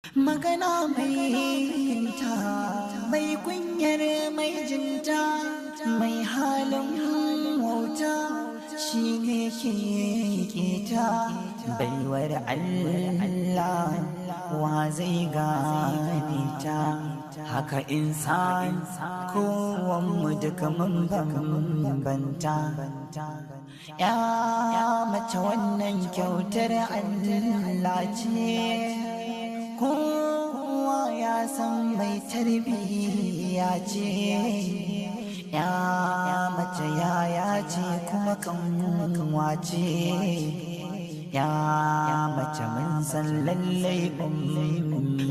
magana mai ta mai kunyar mai jinta mai halin wauta shi ne ke keta baiwar Allah wa zai gane ta haka insan kowanmu duka mun bambanta ya mace wannan kyautar Allah ce kowa ya san mai tarbiyya ce ya mace yaya ce kuma kanwa ce ya mace mun san lallai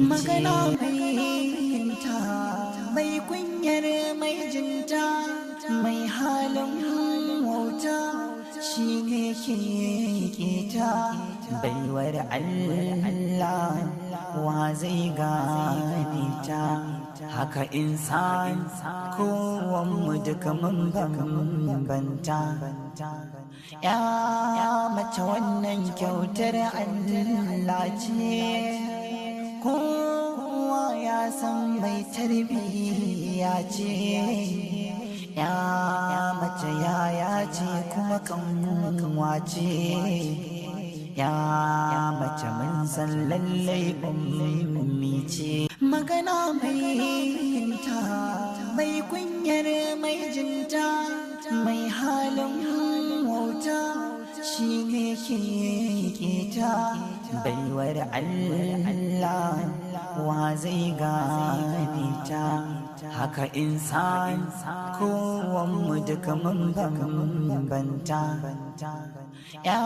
magana mai ta mai kunyar mai jinta mai halin wauta shi ne ke keta baiwar Allah wa zai gane ta haka insan kowanmu duka mun bambanta ya mace wannan kyautar Allah ce kowa ya san mai tarbiyya ce ya mace yaya ce kuma kanwa ce ya mace mun san lallai ummi ce magana mai ta mai kunyar mai jinta mai halin wauta shi ne ke keta baiwar Allah wa zai gane ta haka insan kowanmu duka mun bambanta ya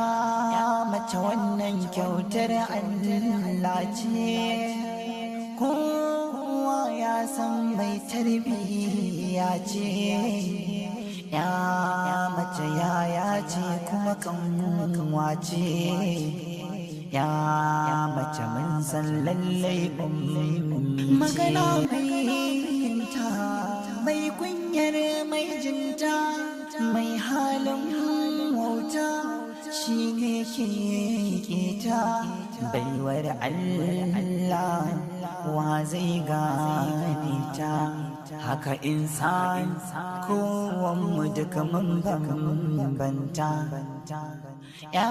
mace wannan kyautar Allah ce kowa ya san mai tarbiyya ce ya mace yaya ce kuma kanwa ce ya mace mun san lallai magana mai ta mai kunyar mai jinta mai halin wauta shi ne ke keta baiwar Allah wa zai gane ta haka insan kowanmu duka mun bambanta ya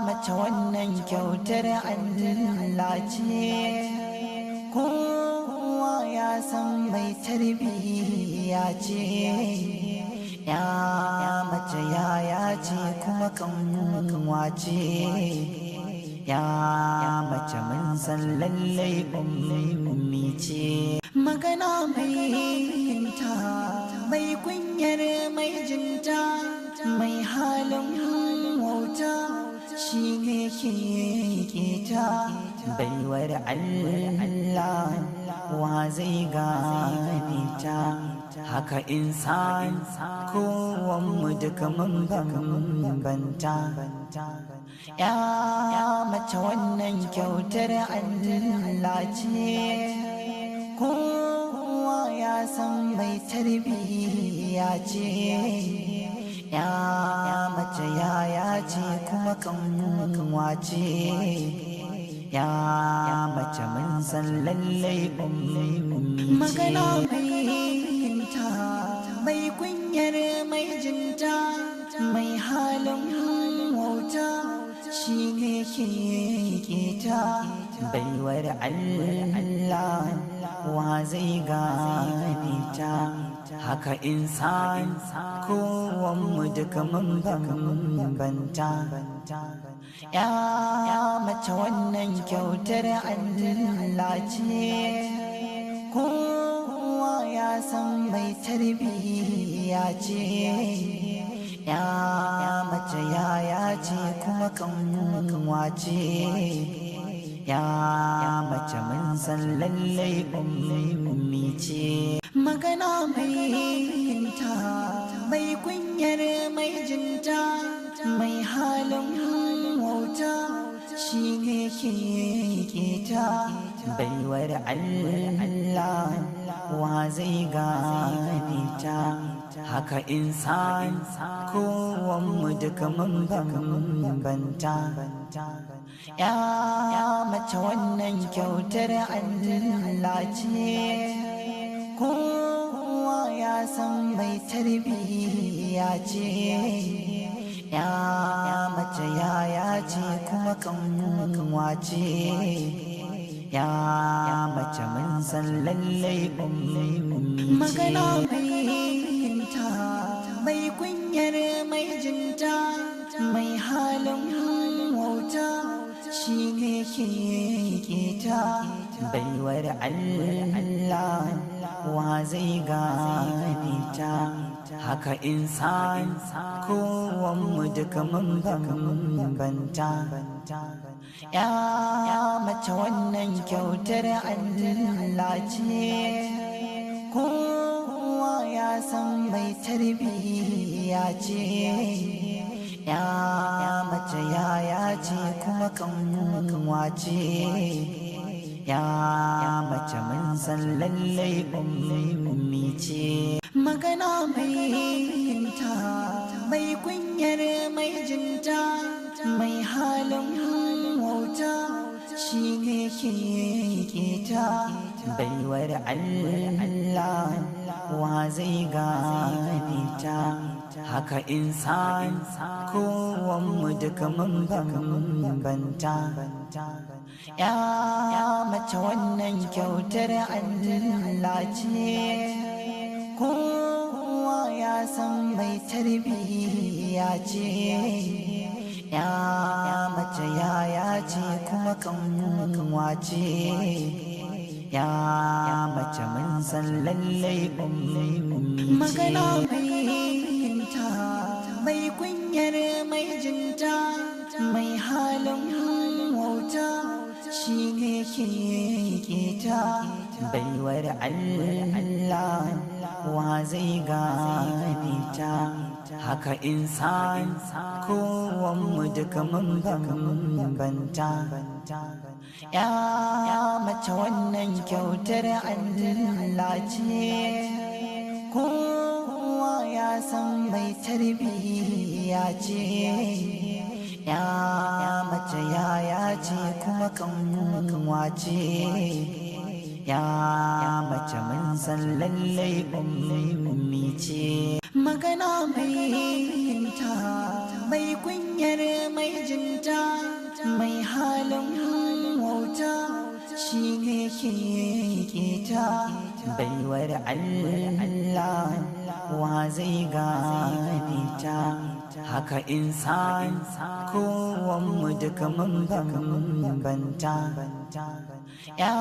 mace wannan kyautar Allah ce kowa ya san mai tarbiyya ce ya mace yaya ce kuma kanwa ce ya mace mun san lallai ummi ce magana mai ta mai kunyar mai jinta mai halin wauta shi ne ke keta baiwar Allah wa zai gane ta haka insan kowanmu duka mun bambanta ya mace wannan kyautar Allah ce kowa ya san mai tarbiyya ce ya mace yaya ce kuma kanwa ce ya mace mun san lallai magana mai ta mai kunyar mai jinta mai halin wauta shi ne ke keta baiwar Allah wa zai gane ta haka insan kowanmu duka mun bambanta ya mace wannan kyautar Allah ce kowa ya san mai tarbiyya ce ya mace yaya ce kuma kanwa ce ya mace mun san lallai ummi ce magana mai ta mai kunyar mai jinta mai halin wauta shi ne ke ta baiwar Allah wa zai gane ta. Haka insan kowanmu duka mun bambanta. Ya mace wannan kyautar Allah ce, kowa ya san mai tarbiyya ce. Ya mace yaya ce kuma kanwa ce. Ya mace mun san lallai ummi magana mai kunyar mai jinta, mai halin wauta, shi ne ke ta baiwar Allah wa zai gane ta. Haka insan kowanmu duka mun bambanta. Ya mace wannan kyautar Allah ce, kowa ya san mai tarbiyya ce. Ya mace yaya ce kuma kanwa ce. Ya mace mun san lallai ummi ce. Magana mai kunyar mai jinta, mai halin wauta, shi ne ke ta baiwar Allah wa zai gane ta. Haka insan kowanmu duka mun bambanta. Ya mace wannan kyautar Allah ce, kowa ya san mai tarbiyya ce. Ya mace yaya ce kuma kanwa ce. Ya mace mun san lallai ummi magana mai kunyar mai jinta, mai halin wauta, shi ne ke ta baiwar Allah wa zai gane ta. Haka insan kowanmu duka mun bambanta. Ya mace wannan kyautar Allah ce, kowa ya san mai tarbiyya ce. Ya mace yaya ce kuma kanwa ce. Ya mace mun san lallai ummi ce. Magana mai kunyar mai jinta, mai halin wauta, shi ne ke ta baiwar Allah wa zai gane ta. Haka insan kowanmu duka mun bambanta. Ya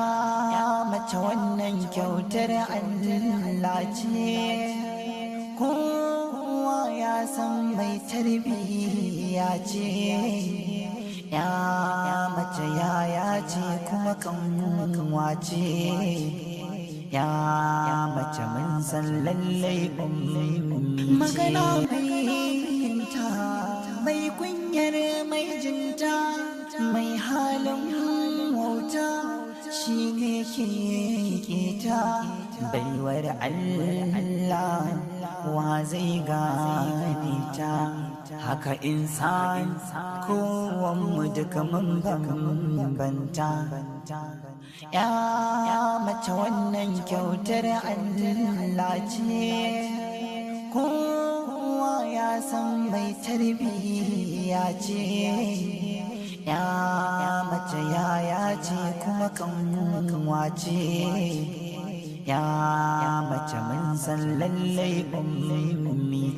mace wannan kyautar Allah ce, kowa ya san mai tarbiyya ce. Ya mace yaya ce kuma kanwa ce. Ya mace mun san lallai ummi magana mai kunyar mai jinta, mai halin wauta, shi ne ke ta baiwar Allah wa zai gane ta. Haka insan kowanmu duka mun bambanta. Ya mace wannan kyautar Allah ce, kowa ya san mai tarbiyya ce. Ya mace yaya ce kuma kanwa ce. Ya mace mun san lallai ummi